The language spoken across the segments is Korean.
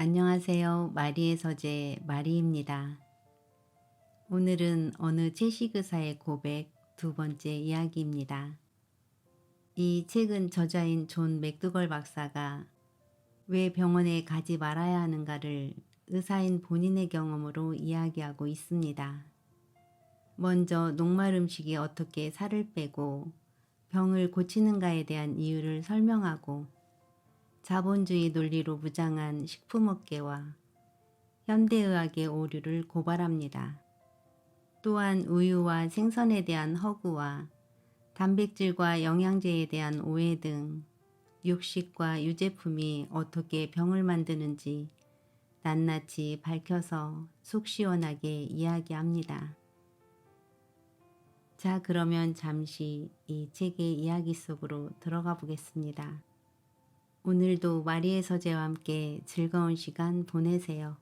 안녕하세요. 마리의 서재 마리입니다. 오늘은 어느 채식의사의 고백 두 번째 이야기입니다. 이 책은 저자인 존 맥두걸 박사가 왜 병원에 가지 말아야 하는가를 의사인 본인의 경험으로 이야기하고 있습니다. 먼저 녹말 음식이 어떻게 살을 빼고 병을 고치는가에 대한 이유를 설명하고 자본주의 논리로 무장한 식품업계와 현대의학의 오류를 고발합니다. 또한 우유와 생선에 대한 허구와 단백질과 영양제에 대한 오해 등 육식과 유제품이 어떻게 병을 만드는지 낱낱이 밝혀서 속 시원하게 이야기합니다. 자, 그러면 잠시 이 책의 이야기 속으로 들어가 보겠습니다. 오늘도 마리의 서재와 함께 즐거운 시간 보내세요.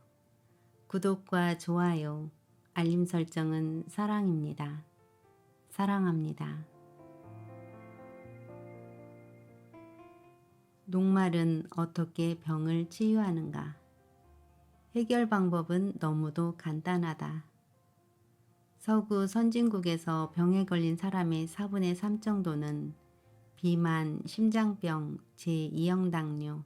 구독과 좋아요, 알림 설정은 사랑입니다. 사랑합니다. 녹말은 어떻게 병을 치유하는가? 해결 방법은 너무도 간단하다. 서구 선진국에서 병에 걸린 사람의 4분의 3 정도는 비만, 심장병, 제2형 당뇨,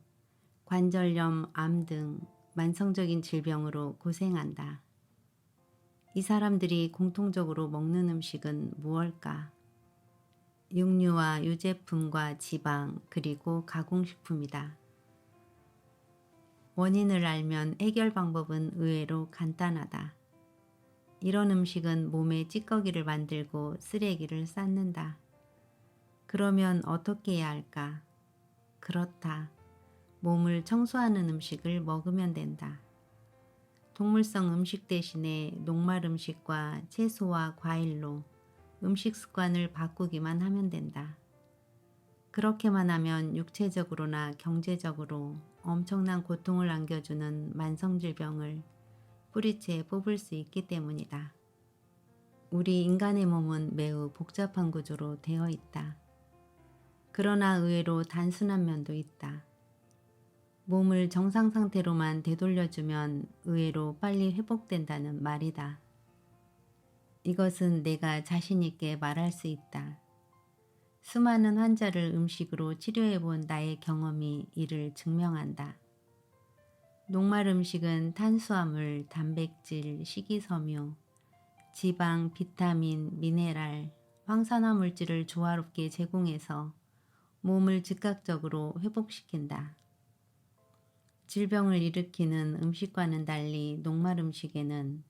관절염, 암 등 만성적인 질병으로 고생한다. 이 사람들이 공통적으로 먹는 음식은 무엇일까? 육류와 유제품과 지방, 그리고 가공식품이다. 원인을 알면 해결 방법은 의외로 간단하다. 이런 음식은 몸에 찌꺼기를 만들고 쓰레기를 쌓는다. 그러면 어떻게 해야 할까? 그렇다. 몸을 청소하는 음식을 먹으면 된다. 동물성 음식 대신에 녹말 음식과 채소와 과일로 음식 습관을 바꾸기만 하면 된다. 그렇게만 하면 육체적으로나 경제적으로 엄청난 고통을 안겨주는 만성질병을 뿌리째 뽑을 수 있기 때문이다. 우리 인간의 몸은 매우 복잡한 구조로 되어 있다. 그러나 의외로 단순한 면도 있다. 몸을 정상 상태로만 되돌려주면 의외로 빨리 회복된다는 말이다. 이것은 내가 자신 있게 말할 수 있다. 수많은 환자를 음식으로 치료해본 나의 경험이 이를 증명한다. 녹말 음식은 탄수화물, 단백질, 식이섬유, 지방, 비타민, 미네랄, 황산화 물질을 조화롭게 제공해서 몸을 즉각적으로 회복시킨다. 질병을 일으키는 음식과는 달리 녹말 음식에는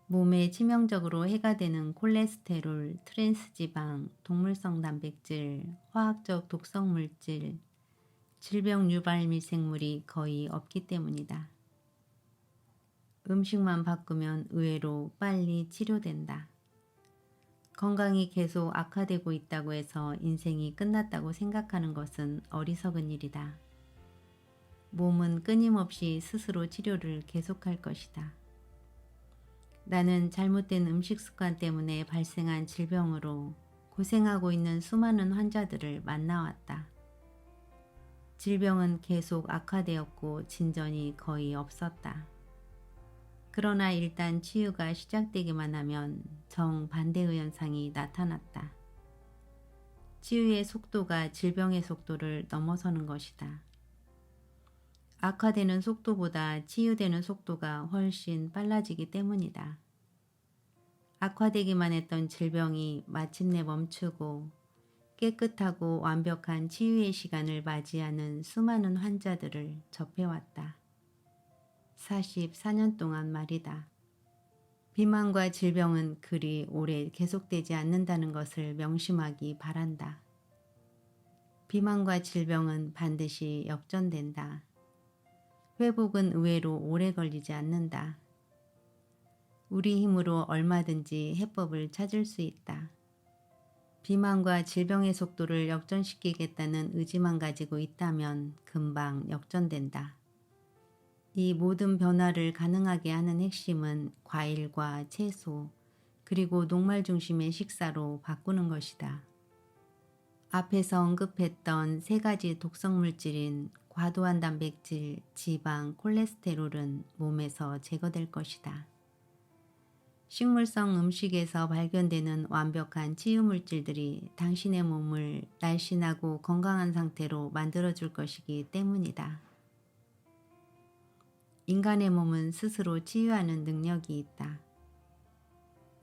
몸에 치명적으로 해가 되는 콜레스테롤, 트랜스지방, 동물성 단백질, 화학적 독성 물질, 질병 유발 미생물이 거의 없기 때문이다. 음식만 바꾸면 의외로 빨리 치료된다. 건강이 계속 악화되고 있다고 해서 인생이 끝났다고 생각하는 것은 어리석은 일이다. 몸은 끊임없이 스스로 치료를 계속할 것이다. 나는 잘못된 음식 습관 때문에 발생한 질병으로 고생하고 있는 수많은 환자들을 만나왔다. 질병은 계속 악화되었고 진전이 거의 없었다. 그러나 일단 치유가 시작되기만 하면 정반대의 현상이 나타났다. 치유의 속도가 질병의 속도를 넘어서는 것이다. 악화되는 속도보다 치유되는 속도가 훨씬 빨라지기 때문이다. 악화되기만 했던 질병이 마침내 멈추고 깨끗하고 완벽한 치유의 시간을 맞이하는 수많은 환자들을 접해왔다. 44년 동안 말이다. 비만과 질병은 그리 오래 계속되지 않는다는 것을 명심하기 바란다. 비만과 질병은 반드시 역전된다. 회복은 의외로 오래 걸리지 않는다. 우리 힘으로 얼마든지 해법을 찾을 수 있다. 비만과 질병의 속도를 역전시키겠다는 의지만 가지고 있다면 금방 역전된다. 이 모든 변화를 가능하게 하는 핵심은 과일과 채소, 그리고 녹말 중심의 식사로 바꾸는 것이다. 앞에서 언급했던 3가지 독성 물질인 과도한 단백질, 지방, 콜레스테롤은 몸에서 제거될 것이다. 식물성 음식에서 발견되는 완벽한 치유 물질들이 당신의 몸을 날씬하고 건강한 상태로 만들어줄 것이기 때문이다. 인간의 몸은 스스로 치유하는 능력이 있다.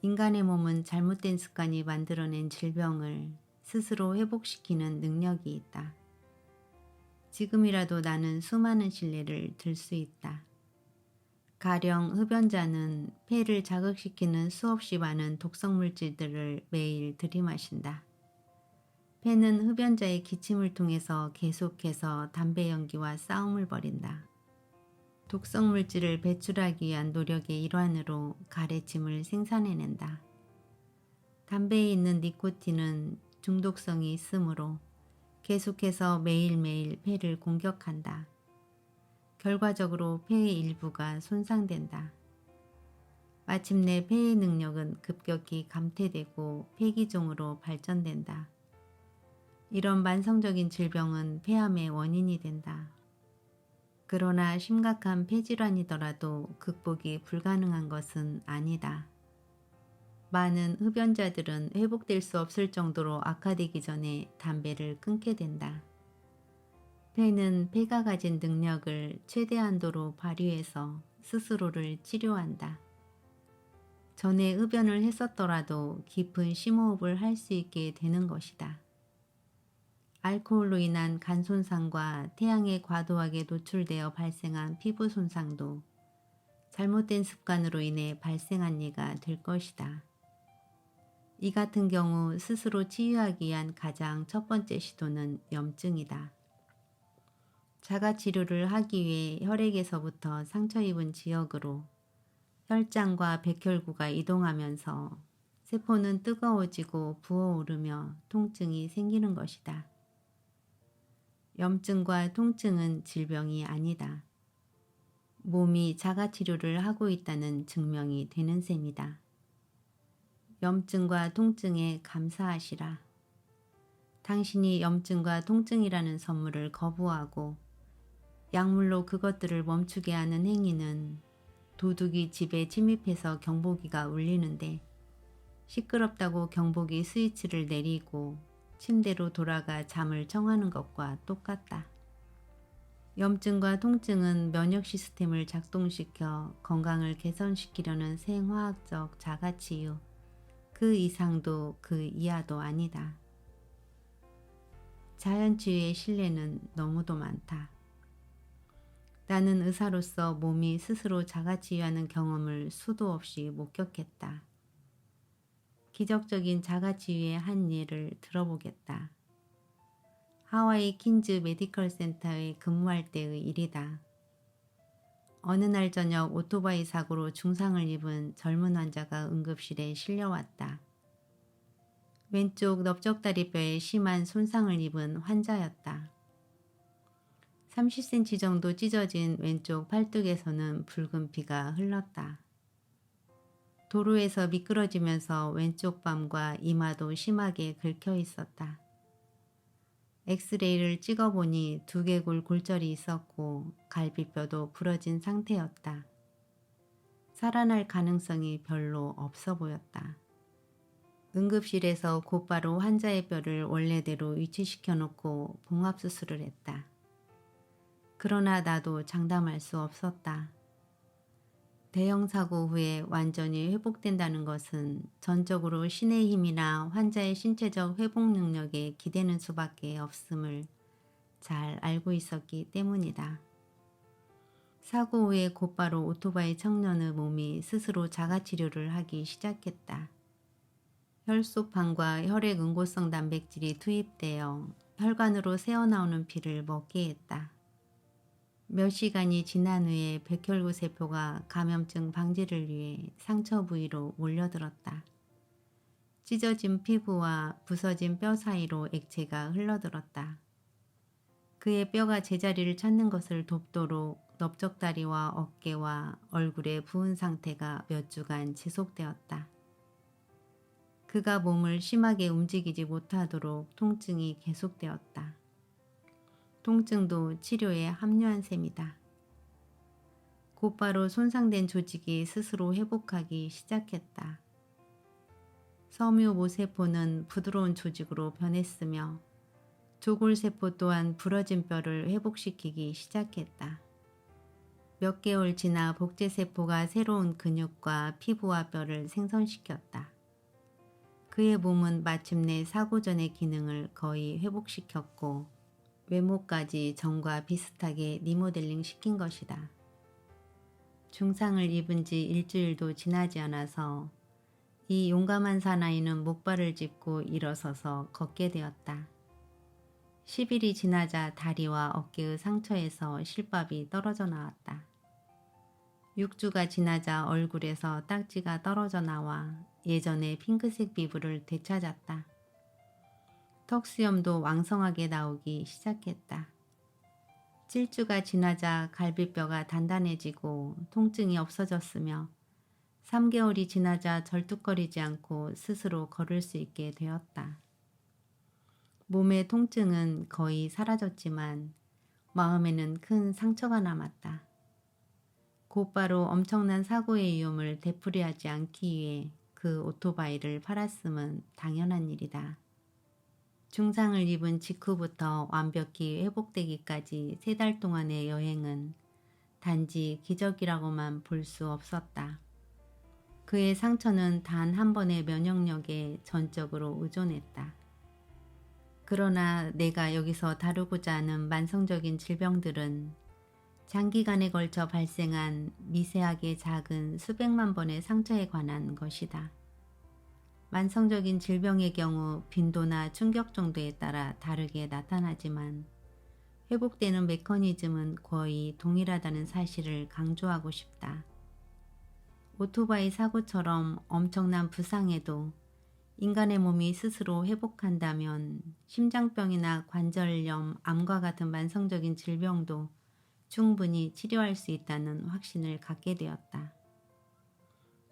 인간의 몸은 잘못된 습관이 만들어낸 질병을 스스로 회복시키는 능력이 있다. 지금이라도 나는 수많은 신뢰를 들 수 있다. 가령 흡연자는 폐를 자극시키는 수없이 많은 독성 물질들을 매일 들이마신다. 폐는 흡연자의 기침을 통해서 계속해서 담배 연기와 싸움을 벌인다. 독성 물질을 배출하기 위한 노력의 일환으로 가래침을 생산해낸다. 담배에 있는 니코틴은 중독성이 있으므로 계속해서 매일매일 폐를 공격한다. 결과적으로 폐의 일부가 손상된다. 마침내 폐의 능력은 급격히 감퇴되고 폐기종으로 발전된다. 이런 만성적인 질병은 폐암의 원인이 된다. 그러나 심각한 폐질환이더라도 극복이 불가능한 것은 아니다. 많은 흡연자들은 회복될 수 없을 정도로 악화되기 전에 담배를 끊게 된다. 폐는 폐가 가진 능력을 최대한도로 발휘해서 스스로를 치료한다. 전에 흡연을 했었더라도 깊은 심호흡을 할 수 있게 되는 것이다. 알코올로 인한 간 손상과 태양에 과도하게 노출되어 발생한 피부 손상도 잘못된 습관으로 인해 발생한 예가 될 것이다. 이 같은 경우 스스로 치유하기 위한 가장 첫 번째 시도는 염증이다. 자가치료를 하기 위해 혈액에서부터 상처 입은 지역으로 혈장과 백혈구가 이동하면서 세포는 뜨거워지고 부어오르며 통증이 생기는 것이다. 염증과 통증은 질병이 아니다. 몸이 자가치료를 하고 있다는 증명이 되는 셈이다. 염증과 통증에 감사하시라. 당신이 염증과 통증이라는 선물을 거부하고 약물로 그것들을 멈추게 하는 행위는 도둑이 집에 침입해서 경보기가 울리는데 시끄럽다고 경보기 스위치를 내리고 침대로 돌아가 잠을 청하는 것과 똑같다. 염증과 통증은 면역 시스템을 작동시켜 건강을 개선시키려는 생화학적 자가치유, 그 이상도 그 이하도 아니다. 자연치유의 신뢰는 너무도 많다. 나는 의사로서 몸이 스스로 자가치유하는 경험을 수도 없이 목격했다. 기적적인 자가치유의 한 예를 들어보겠다. 하와이 퀸즈 메디컬 센터에 근무할 때의 일이다. 어느 날 저녁 오토바이 사고로 중상을 입은 젊은 환자가 응급실에 실려왔다. 왼쪽 넓적다리뼈에 심한 손상을 입은 환자였다. 30cm 정도 찢어진 왼쪽 팔뚝에서는 붉은 피가 흘렀다. 도로에서 미끄러지면서 왼쪽 밤과 이마도 심하게 긁혀 있었다. 엑스레이를 찍어보니 두개골 골절이 있었고 갈비뼈도 부러진 상태였다. 살아날 가능성이 별로 없어 보였다. 응급실에서 곧바로 환자의 뼈를 원래대로 위치시켜 놓고 봉합수술을 했다. 그러나 나도 장담할 수 없었다. 대형 사고 후에 완전히 회복된다는 것은 전적으로 신의 힘이나 환자의 신체적 회복 능력에 기대는 수밖에 없음을 잘 알고 있었기 때문이다. 사고 후에 곧바로 오토바이 청년의 몸이 스스로 자가치료를 하기 시작했다. 혈소판과 혈액 응고성 단백질이 투입되어 혈관으로 새어나오는 피를 먹게 했다. 몇 시간이 지난 후에 백혈구 세포가 감염증 방지를 위해 상처 부위로 몰려들었다. 찢어진 피부와 부서진 뼈 사이로 액체가 흘러들었다. 그의 뼈가 제자리를 찾는 것을 돕도록 넓적다리와 어깨와 얼굴에 부은 상태가 몇 주간 지속되었다. 그가 몸을 심하게 움직이지 못하도록 통증이 계속되었다. 통증도 치료에 합류한 셈이다. 곧바로 손상된 조직이 스스로 회복하기 시작했다. 섬유 모세포는 부드러운 조직으로 변했으며 조골세포 또한 부러진 뼈를 회복시키기 시작했다. 몇 개월 지나 복제세포가 새로운 근육과 피부와 뼈를 생성시켰다. 그의 몸은 마침내 사고 전의 기능을 거의 회복시켰고 외모까지 전과 비슷하게 리모델링 시킨 것이다. 중상을 입은 지 일주일도 지나지 않아서 이 용감한 사나이는 목발을 짚고 일어서서 걷게 되었다. 10일이 지나자 다리와 어깨의 상처에서 실밥이 떨어져 나왔다. 6주가 지나자 얼굴에서 딱지가 떨어져 나와 예전의 핑크색 피부를 되찾았다. 턱수염도 왕성하게 나오기 시작했다. 7주가 지나자 갈비뼈가 단단해지고 통증이 없어졌으며 3개월이 지나자 절뚝거리지 않고 스스로 걸을 수 있게 되었다. 몸의 통증은 거의 사라졌지만 마음에는 큰 상처가 남았다. 곧바로 엄청난 사고의 위험을 되풀이하지 않기 위해 그 오토바이를 팔았음은 당연한 일이다. 중상을 입은 직후부터 완벽히 회복되기까지 3달 동안의 여행은 단지 기적이라고만 볼 수 없었다. 그의 상처는 단 한 번의 면역력에 전적으로 의존했다. 그러나 내가 여기서 다루고자 하는 만성적인 질병들은 장기간에 걸쳐 발생한 미세하게 작은 수백만 번의 상처에 관한 것이다. 만성적인 질병의 경우 빈도나 충격 정도에 따라 다르게 나타나지만 회복되는 메커니즘은 거의 동일하다는 사실을 강조하고 싶다. 오토바이 사고처럼 엄청난 부상에도 인간의 몸이 스스로 회복한다면 심장병이나 관절염, 암과 같은 만성적인 질병도 충분히 치료할 수 있다는 확신을 갖게 되었다.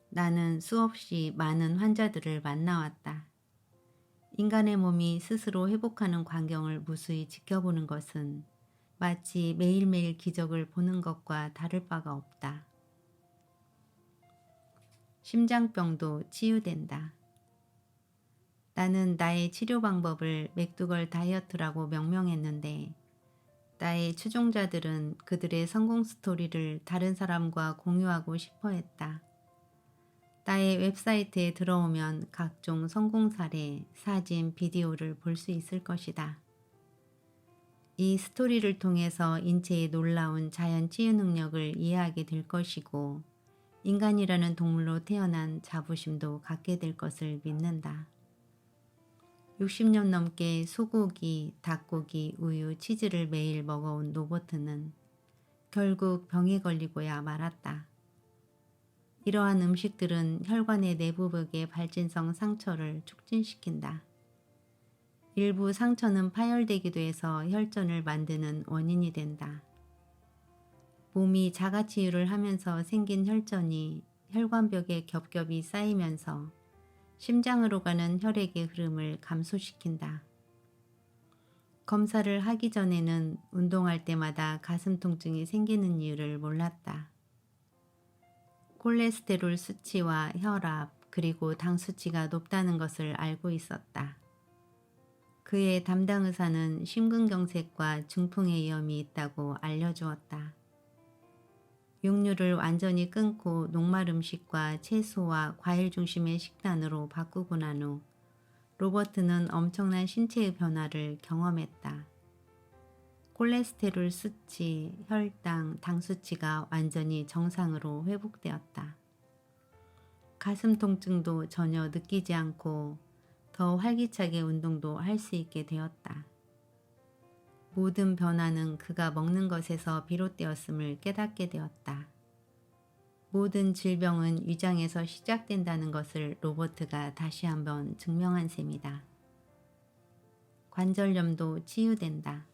나는 수없이 많은 환자들을 만나왔다. 인간의 몸이 스스로 회복하는 광경을 무수히 지켜보는 것은 마치 매일매일 기적을 보는 것과 다를 바가 없다. 심장병도 치유된다. 나는 나의 치료 방법을 맥두걸 다이어트라고 명명했는데 나의 추종자들은 그들의 성공 스토리를 다른 사람과 공유하고 싶어 했다. 나의 웹사이트에 들어오면 각종 성공 사례, 사진, 비디오를 볼 수 있을 것이다. 이 스토리를 통해서 인체의 놀라운 자연 치유 능력을 이해하게 될 것이고 인간이라는 동물로 태어난 자부심도 갖게 될 것을 믿는다. 60년 넘게 소고기, 닭고기, 우유, 치즈를 매일 먹어온 로버트는 결국 병에 걸리고야 말았다. 이러한 음식들은 혈관의 내부벽의 발진성 상처를 촉진시킨다. 일부 상처는 파열되기도 해서 혈전을 만드는 원인이 된다. 몸이 자가치유를 하면서 생긴 혈전이 혈관벽에 겹겹이 쌓이면서 심장으로 가는 혈액의 흐름을 감소시킨다. 검사를 하기 전에는 운동할 때마다 가슴 통증이 생기는 이유를 몰랐다. 콜레스테롤 수치와 혈압 그리고 당 수치가 높다는 것을 알고 있었다. 그의 담당 의사는 심근경색과 중풍의 위험이 있다고 알려주었다. 육류를 완전히 끊고 녹말 음식과 채소와 과일 중심의 식단으로 바꾸고 난 후 로버트는 엄청난 신체의 변화를 경험했다. 콜레스테롤 수치, 혈당, 당 수치가 완전히 정상으로 회복되었다. 가슴 통증도 전혀 느끼지 않고 더 활기차게 운동도 할 수 있게 되었다. 모든 변화는 그가 먹는 것에서 비롯되었음을 깨닫게 되었다. 모든 질병은 위장에서 시작된다는 것을 로버트가 다시 한번 증명한 셈이다. 관절염도 치유된다.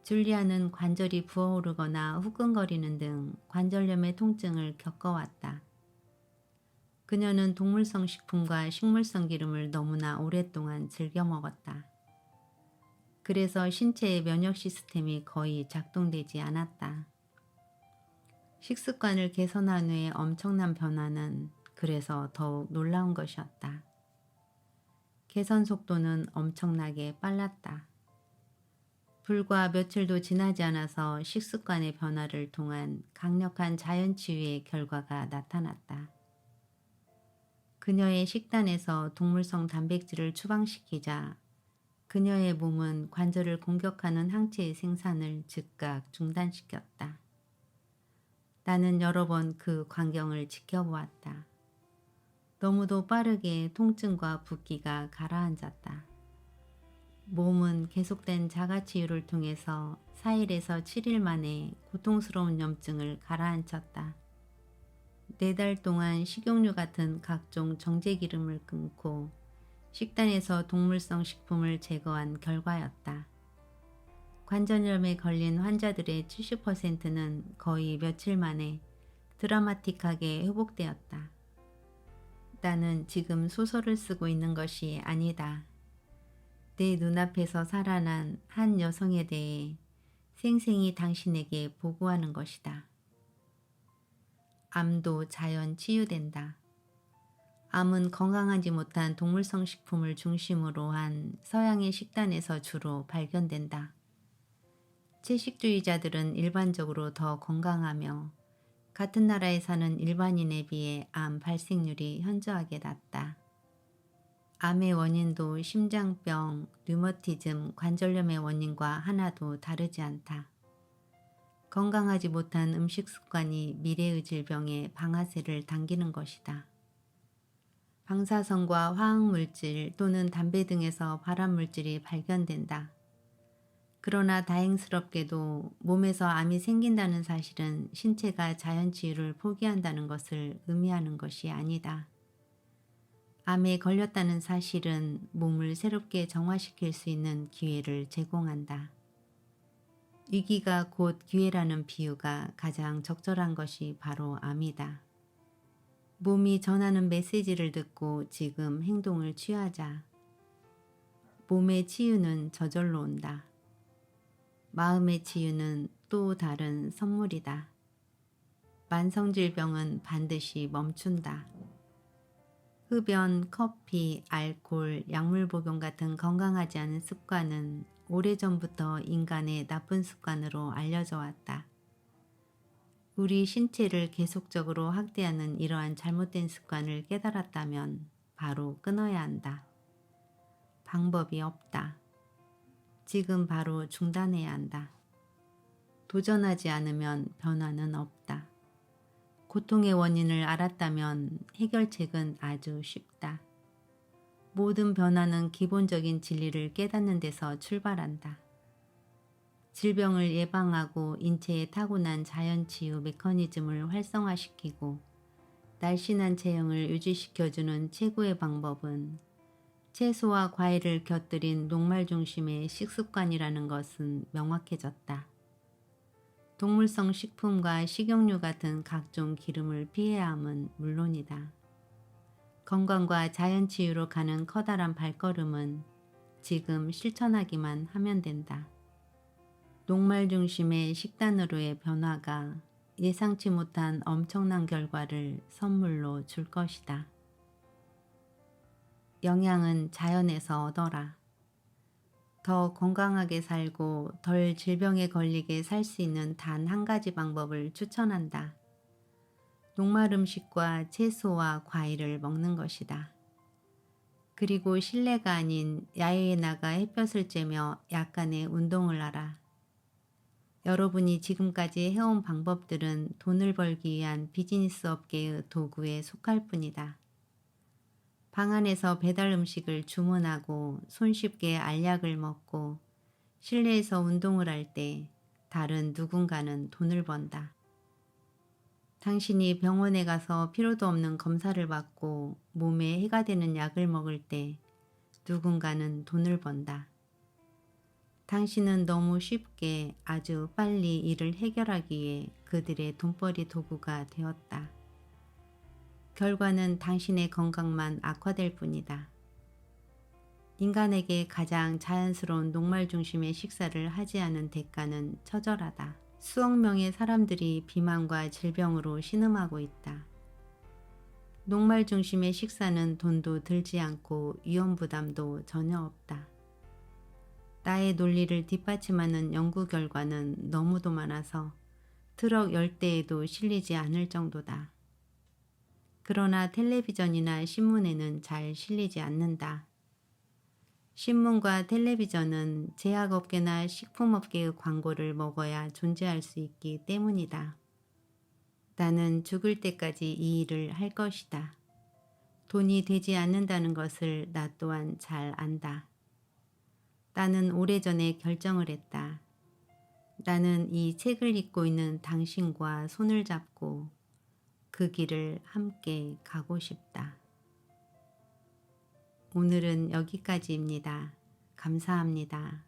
줄리아는 관절이 부어오르거나 후끈거리는 등 관절염의 통증을 겪어왔다. 그녀는 동물성 식품과 식물성 기름을 너무나 오랫동안 즐겨 먹었다. 그래서 신체의 면역 시스템이 거의 작동되지 않았다. 식습관을 개선한 후에 엄청난 변화는 그래서 더욱 놀라운 것이었다. 개선 속도는 엄청나게 빨랐다. 불과 며칠도 지나지 않아서 식습관의 변화를 통한 강력한 자연치유의 결과가 나타났다. 그녀의 식단에서 동물성 단백질을 추방시키자 그녀의 몸은 관절을 공격하는 항체의 생산을 즉각 중단시켰다. 나는 여러 번 그 광경을 지켜보았다. 너무도 빠르게 통증과 붓기가 가라앉았다. 몸은 계속된 자가치유를 통해서 4일에서 7일 만에 고통스러운 염증을 가라앉혔다. 4달 동안 식용유 같은 각종 정제기름을 끊고 식단에서 동물성 식품을 제거한 결과였다. 관절염에 걸린 환자들의 70%는 거의 며칠 만에 드라마틱하게 회복되었다. 나는 지금 소설을 쓰고 있는 것이 아니다. 내 눈앞에서 살아난 한 여성에 대해 생생히 당신에게 보고하는 것이다. 암도 자연 치유된다. 암은 건강하지 못한 동물성 식품을 중심으로 한 서양의 식단에서 주로 발견된다. 채식주의자들은 일반적으로 더 건강하며 같은 나라에 사는 일반인에 비해 암 발생률이 현저하게 낮다. 암의 원인도 심장병, 류머티즘, 관절염의 원인과 하나도 다르지 않다. 건강하지 못한 음식 습관이 미래의 질병의 방아쇠를 당기는 것이다. 방사선과 화학물질 또는 담배 등에서 발암물질이 발견된다. 그러나 다행스럽게도 몸에서 암이 생긴다는 사실은 신체가 자연치유를 포기한다는 것을 의미하는 것이 아니다. 암에 걸렸다는 사실은 몸을 새롭게 정화시킬 수 있는 기회를 제공한다. 위기가 곧 기회라는 비유가 가장 적절한 것이 바로 암이다. 몸이 전하는 메시지를 듣고 지금 행동을 취하자. 몸의 치유는 저절로 온다. 마음의 치유는 또 다른 선물이다. 만성질병은 반드시 멈춘다. 흡연, 커피, 알코올, 약물 복용 같은 건강하지 않은 습관은 오래전부터 인간의 나쁜 습관으로 알려져 왔다. 우리 신체를 계속적으로 학대하는 이러한 잘못된 습관을 깨달았다면 바로 끊어야 한다. 방법이 없다. 지금 바로 중단해야 한다. 도전하지 않으면 변화는 없다. 고통의 원인을 알았다면 해결책은 아주 쉽다. 모든 변화는 기본적인 진리를 깨닫는 데서 출발한다. 질병을 예방하고 인체의 타고난 자연치유 메커니즘을 활성화시키고 날씬한 체형을 유지시켜주는 최고의 방법은 채소와 과일을 곁들인 녹말 중심의 식습관이라는 것은 명확해졌다. 동물성 식품과 식용유 같은 각종 기름을 피해야 함은 물론이다. 건강과 자연치유로 가는 커다란 발걸음은 지금 실천하기만 하면 된다. 녹말 중심의 식단으로의 변화가 예상치 못한 엄청난 결과를 선물로 줄 것이다. 영양은 자연에서 얻어라. 더 건강하게 살고 덜 질병에 걸리게 살 수 있는 단 한 가지 방법을 추천한다. 녹말 음식과 채소와 과일을 먹는 것이다. 그리고 실내가 아닌 야외에 나가 햇볕을 쬐며 약간의 운동을 하라. 여러분이 지금까지 해온 방법들은 돈을 벌기 위한 비즈니스 업계의 도구에 속할 뿐이다. 방 안에서 배달 음식을 주문하고 손쉽게 알약을 먹고 실내에서 운동을 할 때 다른 누군가는 돈을 번다. 당신이 병원에 가서 필요도 없는 검사를 받고 몸에 해가 되는 약을 먹을 때 누군가는 돈을 번다. 당신은 너무 쉽게 아주 빨리 일을 해결하기 위해 그들의 돈벌이 도구가 되었다. 결과는 당신의 건강만 악화될 뿐이다. 인간에게 가장 자연스러운 녹말 중심의 식사를 하지 않은 대가는 처절하다. 수억 명의 사람들이 비만과 질병으로 신음하고 있다. 녹말 중심의 식사는 돈도 들지 않고 위험 부담도 전혀 없다. 나의 논리를 뒷받침하는 연구 결과는 너무도 많아서 트럭 10대에도 실리지 않을 정도다. 그러나 텔레비전이나 신문에는 잘 실리지 않는다. 신문과 텔레비전은 제약업계나 식품업계의 광고를 먹어야 존재할 수 있기 때문이다. 나는 죽을 때까지 이 일을 할 것이다. 돈이 되지 않는다는 것을 나 또한 잘 안다. 나는 오래전에 결정을 했다. 나는 이 책을 읽고 있는 당신과 손을 잡고 그 길을 함께 가고 싶다. 오늘은 여기까지입니다. 감사합니다.